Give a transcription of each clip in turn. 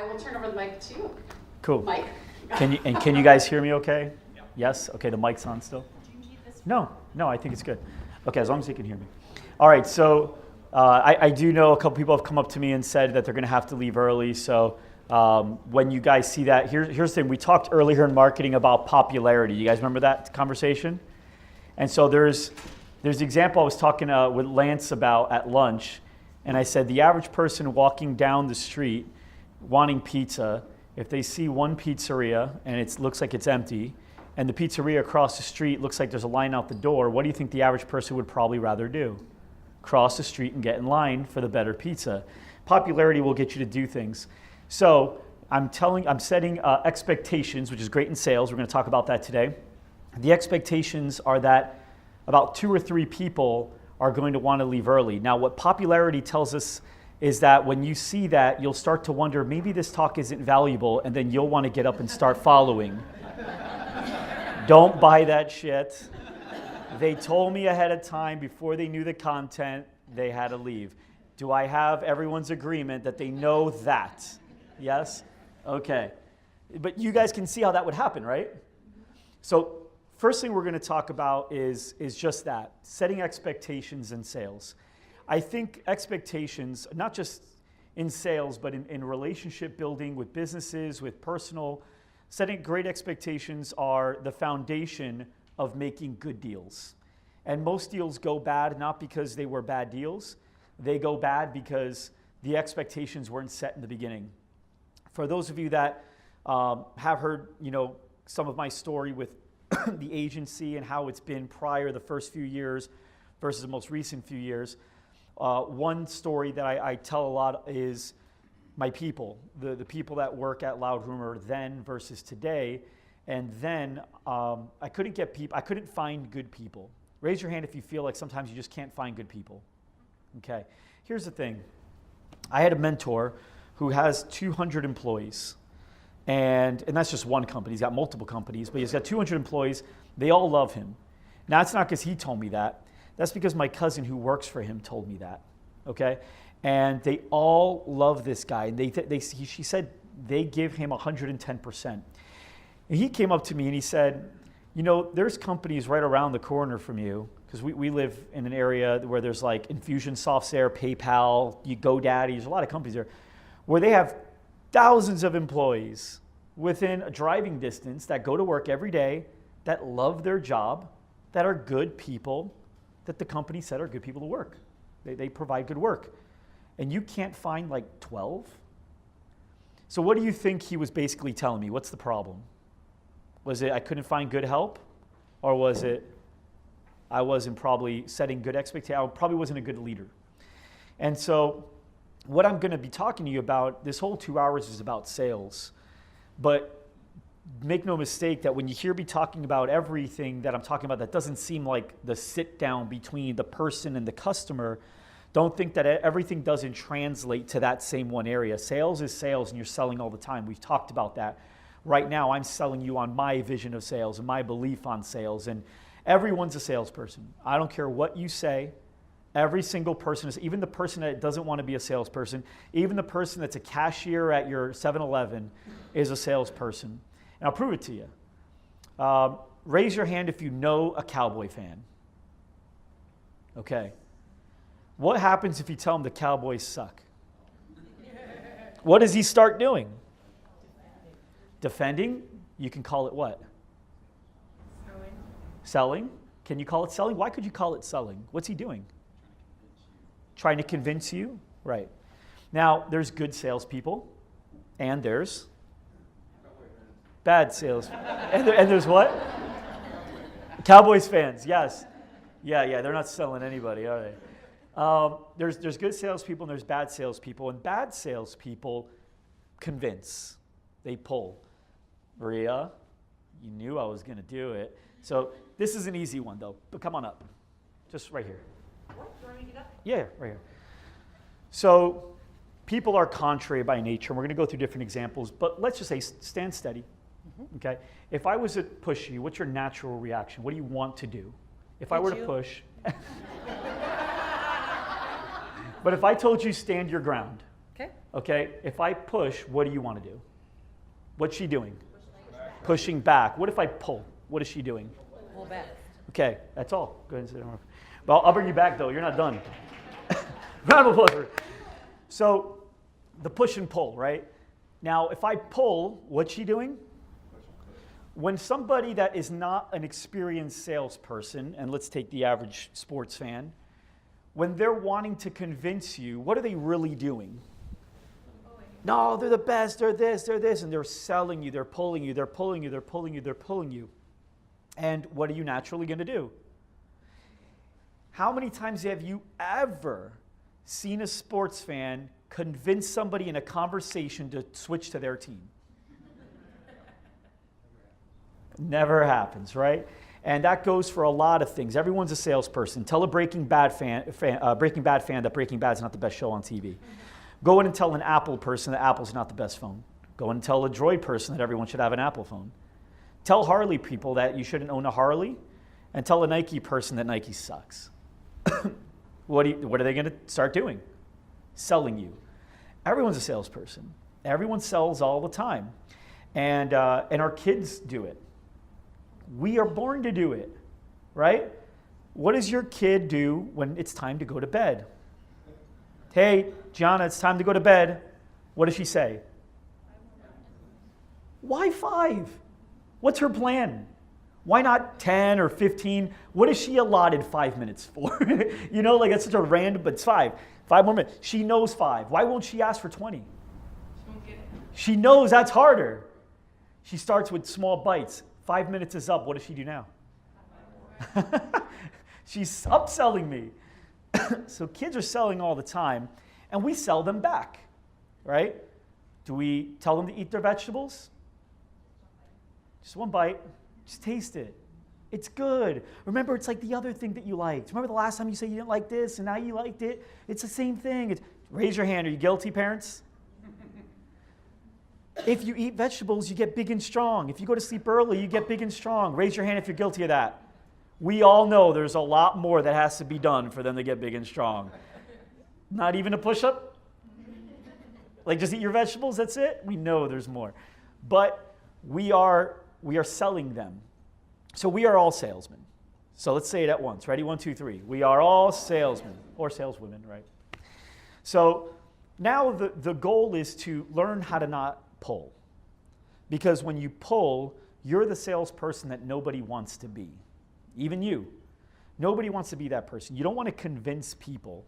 I will turn over the mic to you. Cool. Mike. Can you guys hear me okay? Yep. Yes? Okay, the mic's on still? Do you need this? No, I think it's good. Okay, as long as you can hear me. All right, so I do know a couple people have come up to me and said that they're going to have to leave early. So when you guys see that, here's the thing. We talked earlier in marketing about popularity. You guys remember that conversation? And so there's the example I was talking with Lance about at lunch. And I said the average person walking down the street wanting pizza, if they see one pizzeria and it looks like it's empty, and the pizzeria across the street looks like there's a line out the door, what do you think the average person would probably rather do? Cross the street and get in line for the better pizza. Popularity will get you to do things. So I'm setting expectations, which is great in sales. We're going to talk about that today. The expectations are that about 2 or 3 people are going to want to leave early. Now, what popularity tells us is that when you see that, you'll start to wonder, maybe this talk isn't valuable, and then you'll want to get up and start following. Don't buy that shit. They told me ahead of time, before they knew the content, they had to leave. Do I have everyone's agreement that they know that? Yes? Okay. But you guys can see how that would happen, right? So first thing we're going to talk about is just that, setting expectations in sales. I think expectations, not just in sales, but in relationship building with businesses, with personal, setting great expectations are the foundation of making good deals. And most deals go bad not because they were bad deals. They go bad because the expectations weren't set in the beginning. For those of you that have heard, some of my story with the agency and how it's been prior, the first few years versus the most recent few years, one story that I tell a lot is my people, the people that work at Loud Rumor then versus today. And then I couldn't find good people. Raise your hand if you feel like sometimes you just can't find good people. Okay, here's the thing. I had a mentor who has 200 employees. And that's just one company. He's got multiple companies, but he's got 200 employees. They all love him. Now, it's not because he told me that. That's because my cousin who works for him told me that, okay? And they all love this guy. And she said they give him 110%. And he came up to me and he said, there's companies right around the corner from you, because we live in an area where there's like Infusionsoft there, PayPal, GoDaddy, there's a lot of companies there, where they have thousands of employees within a driving distance that go to work every day, that love their job, that are good people, that the company said are good people to work. They provide good work. And you can't find like 12? So what do you think he was basically telling me? What's the problem? Was it I couldn't find good help? Or was it I wasn't probably setting good expectations? I probably wasn't a good leader. And so what I'm going to be talking to you about, this whole 2 hours is about sales. But make no mistake that when you hear me talking about everything that I'm talking about that doesn't seem like the sit down between the person and the customer, don't think that everything doesn't translate to that same one area. Sales is sales and you're selling all the time. We've talked about that. Right now I'm selling you on my vision of sales and my belief on sales, and everyone's a salesperson. I don't care what you say. Every single person is, even the person that doesn't want to be a salesperson, even the person that's a cashier at your 7-Eleven is a salesperson. And I'll prove it to you. Raise your hand if you know a Cowboy fan. Okay. What happens if you tell him the Cowboys suck? What does he start doing? Defending? You can call it what? Selling. Can you call it selling? Why could you call it selling? What's he doing? Trying to convince you? Right. Now, there's good salespeople, and there's bad salespeople. And there's what? Cowboys fans, yes. Yeah, they're not selling anybody, are they? There's good salespeople and there's bad salespeople, and bad salespeople convince. They pull. Maria, you knew I was going to do it. So this is an easy one, though. But come on up. Just right here. What? Do you want me to get up? Yeah, right here. So people are contrary by nature. And we're going to go through different examples. But let's just say stand steady. Mm-hmm. Okay? If I was to push you, what's your natural reaction? What do you want to do? If I were to push. But if I told you stand your ground. Okay. Okay, if I push, what do you want to do? What's she doing? Pushing back. What if I pull? What is she doing? Pull back. Okay, that's all. Go ahead and sit down. Well, I'll bring you back though. You're not done. Round of applause for it. So, the push and pull, right? Now, if I pull, what's she doing? When somebody that is not an experienced salesperson, and let's take the average sports fan, when they're wanting to convince you, what are they really doing? No, they're the best, they're this, and they're selling you, they're pulling you, they're pulling you, they're pulling you, they're pulling you. And what are you naturally going to do? How many times have you ever seen a sports fan convince somebody in a conversation to switch to their team? Never happens, right? And that goes for a lot of things. Everyone's a salesperson. Tell a Breaking Bad fan that Breaking Bad's not the best show on TV. Go in and tell an Apple person that Apple's not the best phone. Go in and tell a Droid person that everyone should have an Apple phone. Tell Harley people that you shouldn't own a Harley, and tell a Nike person that Nike sucks. What are they going to start doing? Selling you. Everyone's a salesperson. Everyone sells all the time. And our kids do it. We are born to do it, right? What does your kid do when it's time to go to bed? Hey, Gianna, it's time to go to bed. What does she say? Why 5? What's her plan? Why not 10 or 15? What is she allotted 5 minutes for? You know, like that's such a random, but it's 5. 5 more minutes. She knows 5. Why won't she ask for 20? She won't get it. She knows that's harder. She starts with small bites. 5 minutes is up. What does she do now? She's upselling me. So kids are selling all the time, and we sell them back, right? Do we tell them to eat their vegetables? Just one bite. Just taste it. It's good. Remember, it's like the other thing that you liked. Remember the last time you said you didn't like this, and now you liked it? It's the same thing. Raise your hand. Are you guilty, parents? If you eat vegetables, you get big and strong. If you go to sleep early, you get big and strong. Raise your hand if you're guilty of that. We all know there's a lot more that has to be done for them to get big and strong. Not even a push-up? Like just eat your vegetables, that's it? We know there's more. But we are selling them. So we are all salesmen. So let's say it at once. Ready? 1, 2, 3. We are all salesmen or saleswomen, right? So now the goal is to learn how to not pull. Because when you pull, you're the salesperson that nobody wants to be. Even you. Nobody wants to be that person. You don't want to convince people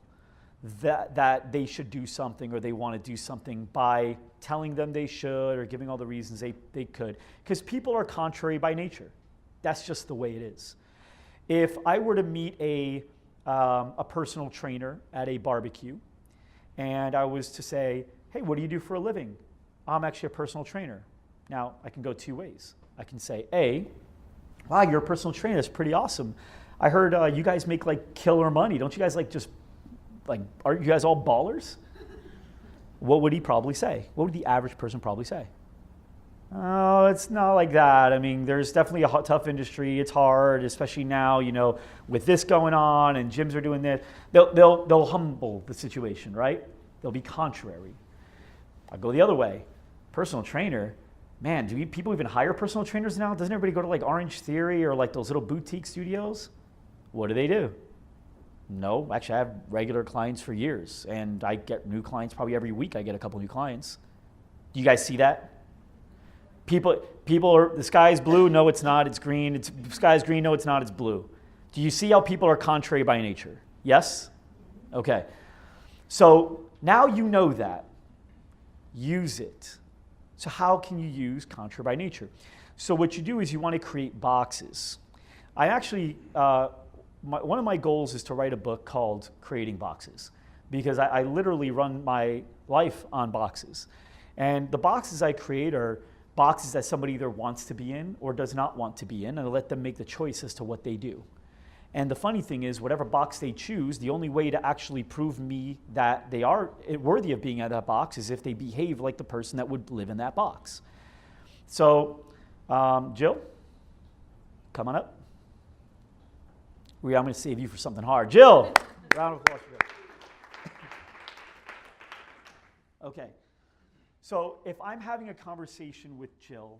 that they should do something or they want to do something by telling them they should or giving all the reasons they could. Because people are contrary by nature. That's just the way it is. If I were to meet a personal trainer at a barbecue and I was to say, hey, what do you do for a living? I'm actually a personal trainer. Now, I can go 2 ways. I can say, A, wow, you're a personal trainer. That's pretty awesome. I heard you guys make like killer money. Don't you guys aren't you guys all ballers? What would he probably say? What would the average person probably say? Oh, it's not like that. I mean, there's definitely a tough industry. It's hard, especially now, you know, with this going on and gyms are doing this. They'll humble the situation, right? They'll be contrary. I'll go the other way. Personal trainer, man, do people even hire personal trainers now? Doesn't everybody go to like Orange Theory or like those little boutique studios? What do? No, actually I have regular clients for years and I get new clients probably every week. I get a couple new clients. Do you guys see that? People are, the sky's blue, no it's not, it's green. The sky's green, no it's not, it's blue. Do you see how people are contrary by nature? Yes? Okay. So now you know that. Use it. So how can you use contrary by nature? So what you do is you want to create boxes. I actually, one of my goals is to write a book called Creating Boxes because I literally run my life on boxes. And the boxes I create are boxes that somebody either wants to be in or does not want to be in, and I let them make the choice as to what they do. And the funny thing is, whatever box they choose, the only way to actually prove me that they are worthy of being in that box is if they behave like the person that would live in that box. So, Jill, come on up. I'm going to save you for something hard. Jill, round of applause for Jill. Okay. So if I'm having a conversation with Jill,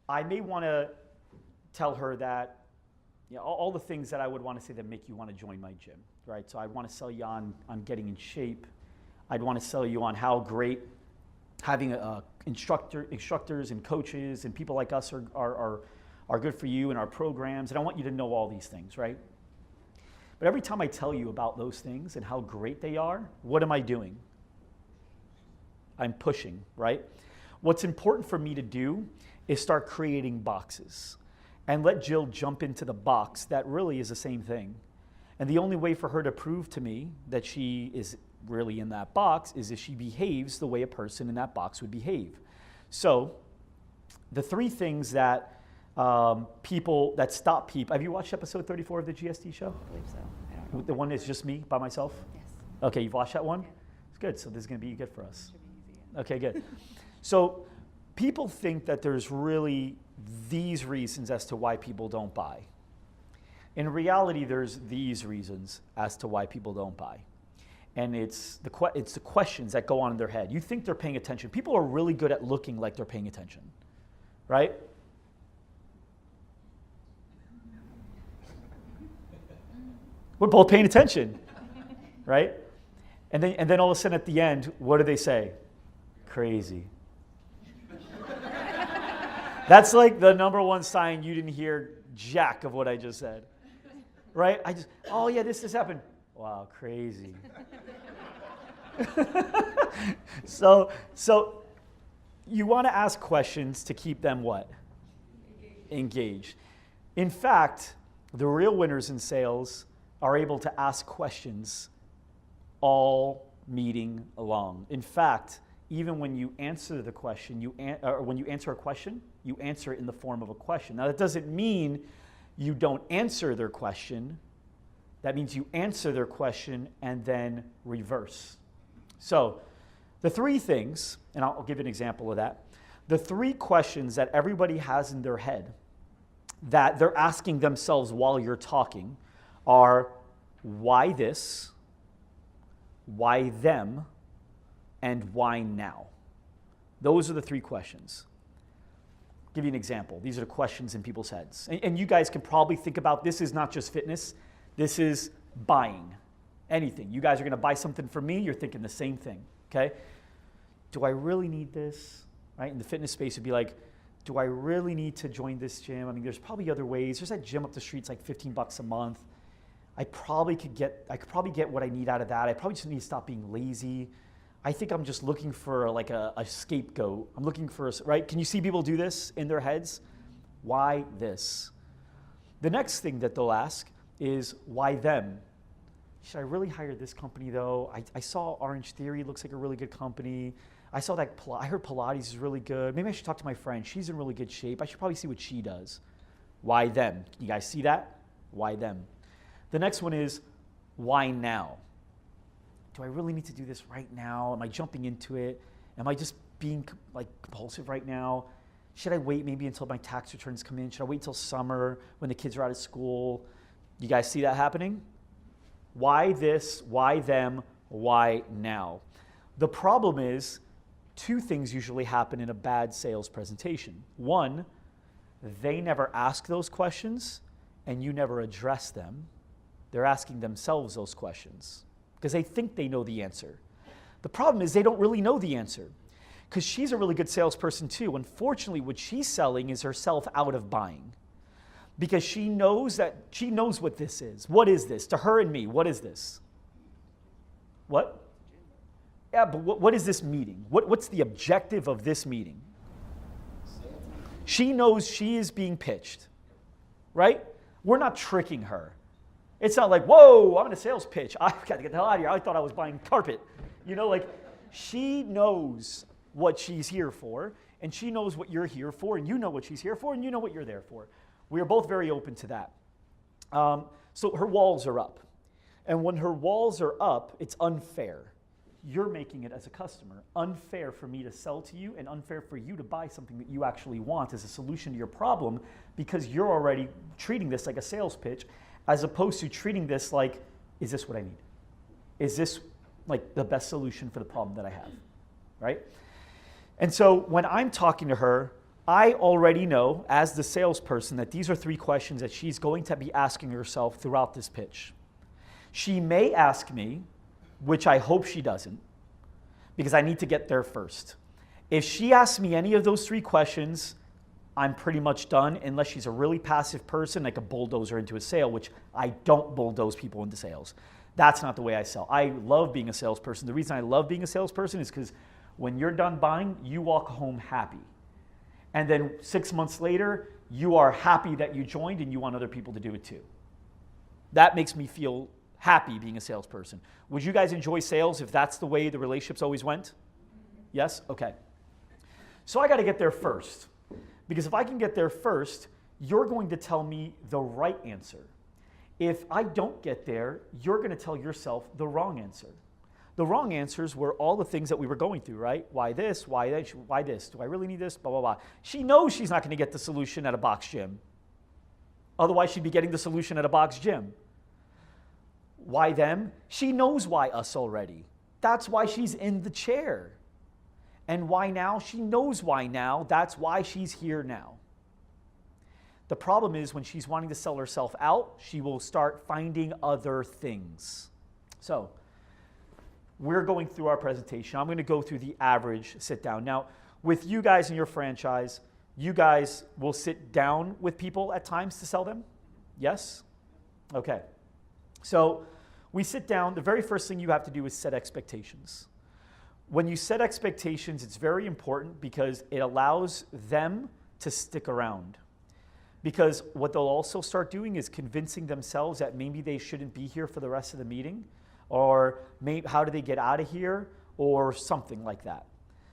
I may want to tell her that all the things that I would want to say that make you want to join my gym, right? So I'd want to sell you on getting in shape. I'd want to sell you on how great having instructors and coaches and people like us are good for you in our programs. And I want you to know all these things, right? But every time I tell you about those things and how great they are, what am I doing? I'm pushing, right? What's important for me to do is start creating boxes and let Jill jump into the box that really is the same thing. And the only way for her to prove to me that she is really in that box is if she behaves the way a person in that box would behave. So the three things that people that stop people. Have you watched episode 34 of the GSD show? I believe so. I don't know. The one that's just me by myself? Yes. Okay, you've watched that one? Yeah. It's good. So this is going to be good for us. Should be easy. Yeah. Okay, good. So people think that there's really these reasons as to why people don't buy. In reality, there's these reasons as to why people don't buy. And it's the questions that go on in their head. You think they're paying attention. People are really good at looking like they're paying attention, right? We're both paying attention, right? And then all of a sudden at the end, what do they say? Crazy. That's like the number one sign you didn't hear jack of what I just said, right? Oh yeah, this happened. Wow, crazy. So you want to ask questions to keep them what? Engaged. In fact, the real winners in sales are able to ask questions all meeting long. In fact, even when you answer the question, when you answer a question, you answer it in the form of a question. Now, that doesn't mean you don't answer their question. That means you answer their question and then reverse. So the three things, and I'll give you an example of that. The three questions that everybody has in their head that they're asking themselves while you're talking are why this, why them, and why now? Those are the three questions. I'll give you an example. These are the questions in people's heads. And you guys can probably think about this is not just fitness. This is buying anything. You guys are going to buy something from me. You're thinking the same thing, okay? Do I really need this? Right? In the fitness space, it'd be like, do I really need to join this gym? I mean, there's probably other ways. There's that gym up the street. It's like $15 a month. I could probably get what I need out of that. I probably just need to stop being lazy. I think I'm just looking for like a scapegoat. I'm looking for, right? Can you see people do this in their heads? Why this? The next thing that they'll ask is why them? Should I really hire this company though? I saw Orange Theory, looks like a really good company. I saw that, I heard Pilates is really good. Maybe I should talk to my friend. She's in really good shape. I should probably see what she does. Why them? You guys see that? Why them? The next one is, why now? Do I really need to do this right now? Am I jumping into it? Am I just being like compulsive right now? Should I wait maybe until my tax returns come in? Should I wait till summer when the kids are out of school? You guys see that happening? Why this? Why them? Why now? The problem is, two things usually happen in a bad sales presentation. One, they never ask those questions and you never address them. They're asking themselves those questions because they think they know the answer. The problem is they don't really know the answer because she's a really good salesperson too. Unfortunately, what she's selling is herself out of buying because she knows what this is. What is this? To her and me, what is this? What? Yeah, but what is this meeting? What's the objective of this meeting? She knows she is being pitched, right? We're not tricking her. It's not like, whoa, I'm in a sales pitch. I've got to get the hell out of here. I thought I was buying carpet. You know, like she knows what she's here for, and she knows what you're here for, and you know what she's here for, and you know what you're there for. We are both very open to that. So her walls are up. And when her walls are up, it's unfair. You're making it as a customer unfair for me to sell to you and unfair for you to buy something that you actually want as a solution to your problem because you're already treating this like a sales pitch as opposed to treating this like, is this what I need? Is this like the best solution for the problem that I have, right? And so when I'm talking to her, I already know as the salesperson that these are 3 questions that she's going to be asking herself throughout this pitch. She may ask me, which I hope she doesn't, because I need to get there first. If she asks me any of those 3 questions, I'm pretty much done, unless she's a really passive person, like a bulldozer into a sale, which I don't bulldoze people into sales. That's not the way I sell. I love being a salesperson. The reason I love being a salesperson is because when you're done buying, you walk home happy. And then 6 months later, you are happy that you joined and you want other people to do it too. That makes me feel happy being a salesperson. Would you guys enjoy sales if that's the way the relationships always went? Yes? Okay. So I got to get there first. Because if I can get there first, you're going to tell me the right answer. If I don't get there, you're going to tell yourself the wrong answer. The wrong answers were all the things that we were going through, right? Why this? Why that? Why this? Do I really need this? Blah, blah, blah. She knows she's not going to get the solution at a box gym. Otherwise, she'd be getting the solution at a box gym. Why them? She knows why us already. That's why she's in the chair. And why now? She knows why now. That's why she's here now. The problem is when she's wanting to sell herself out, she will start finding other things. So we're going through our presentation. I'm going to go through the average sit down. Now, with you guys in your franchise, you guys will sit down with people at times to sell them? Yes? Okay. So we sit down. The very first thing you have to do is set expectations. When you set expectations, it's very important because it allows them to stick around. Because what they'll also start doing is convincing themselves that maybe they shouldn't be here for the rest of the meeting, or maybe how do they get out of here, or something like that.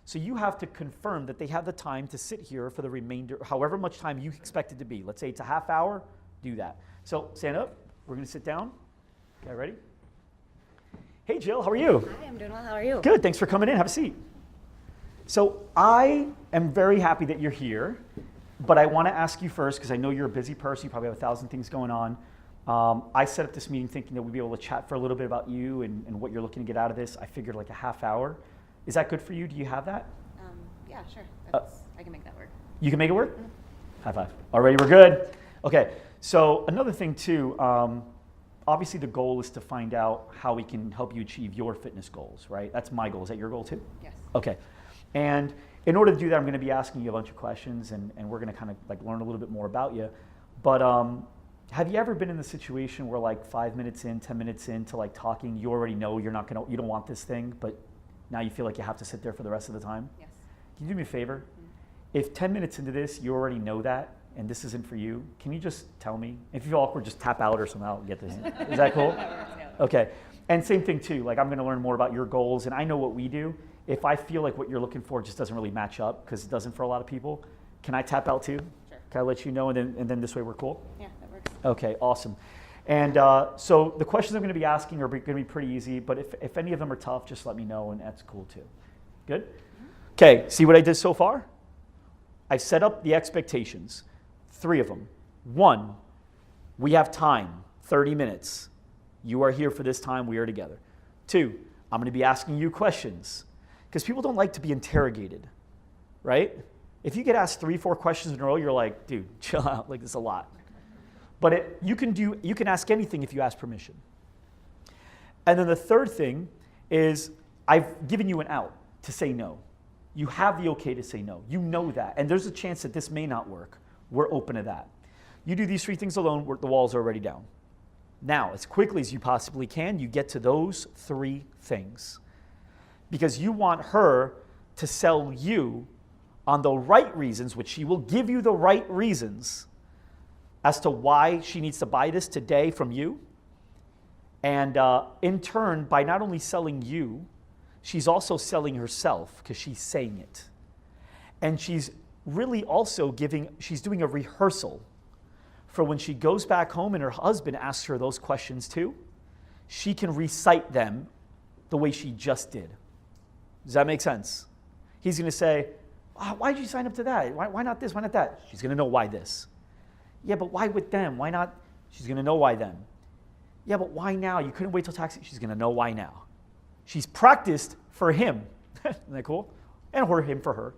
So you have to confirm that they have the time to sit here for the remainder, however much time you expect it to be. Let's say it's a half hour, do that. So stand up, we're gonna sit down. Okay, ready? Hey Jill, how are you? Hi, I'm doing well, how are you? Good, thanks for coming in, have a seat. So I am very happy that you're here, but I wanna ask you first, because I know you're a busy person, you probably have 1,000 things going on. I set up this meeting thinking that we'd be able to chat for a little bit about you and what you're looking to get out of this. I figured like a half hour. Is that good for you? Do you have that? Yeah, sure. I can make that work. You can make it work? Mm-hmm. High five. Already we're good. Okay, so another thing too, obviously the goal is to find out how we can help you achieve your fitness goals, right? That's my goal. Is that your goal too? Yes. Okay, and in order to do that, I'm gonna be asking you a bunch of questions and we're gonna kind of like learn a little bit more about you. But have you ever been in the situation where like 5 minutes in, 10 minutes into like talking, you already know you don't want this thing, but now you feel like you have to sit there for the rest of the time? Yes. Can you do me a favor? Mm-hmm. If 10 minutes into this, you already know that, and this isn't for you, can you just tell me? If you feel awkward, just tap out or something, I'll get this. Is that cool? Okay. And same thing too, like I'm gonna learn more about your goals, and I know what we do. If I feel like what you're looking for just doesn't really match up, because it doesn't for a lot of people, can I tap out too? Sure. Can I let you know, and then this way we're cool? Yeah, that works. Okay, awesome. And so the questions I'm going to be asking are going to be pretty easy, but if any of them are tough, just let me know, and that's cool too. Good? Okay, see what I did so far? I set up the expectations, 3 of them. 1, we have time, 30 minutes. You are here for this time, we are together. 2, I'm going to be asking you questions, because people don't like to be interrogated, right? If you get asked 3, 4 questions in a row, you're like, dude, chill out, like this is a lot. But you can ask anything if you ask permission. And then the third thing is I've given you an out to say no. You have the okay to say no. You know that. And there's a chance that this may not work. We're open to that. You do these 3 things alone, the walls are already down. Now, as quickly as you possibly can, you get to those 3 things. Because you want her to sell you on the right reasons, which she will give you the right reasons as to why she needs to buy this today from you. And in turn, by not only selling you, she's also selling herself because she's saying it. And she's really also she's doing a rehearsal for when she goes back home and her husband asks her those questions too, she can recite them the way she just did. Does that make sense? He's going to say, why did you sign up to that? Why not this? Why not that? She's going to know why this. Yeah, but why with them? Why not? She's going to know why them. Yeah, but why now? You couldn't wait till taxi. She's going to know why now. She's practiced for him. Isn't that cool? and or him for her.